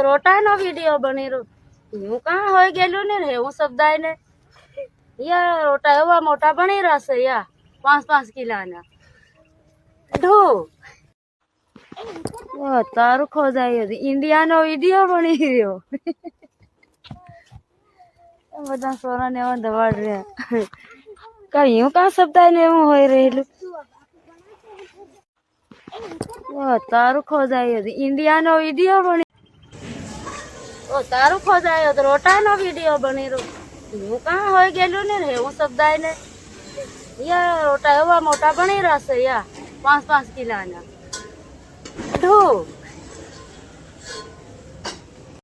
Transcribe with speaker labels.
Speaker 1: rota નો video બની રહ્યો હું કાં હોય ગયેલું ને હું શબ્દાય ને યા રોટા એવા મોટા બની રહેશે યા 5-5 કિલોના ઢો તારું ખોદાય ઇન્ડિયા નો વિડીયો બની રહ્યો બધા સોના ને એવા દવાડ રહ્યા કઈ હું કાં શબ્દાય ને એવું હોય રહેલું તારું ખોદાય ઇન્ડિયા નો વિડીયો બની તારું ખોદાય રોટા નો વિડીયો બની રહ્યો હું કાં હોય ગયેલું ને હું શબ્દાય ને યા રોટા એવા મોટા બની રહેશે યા 5-5 કિલોના ઢો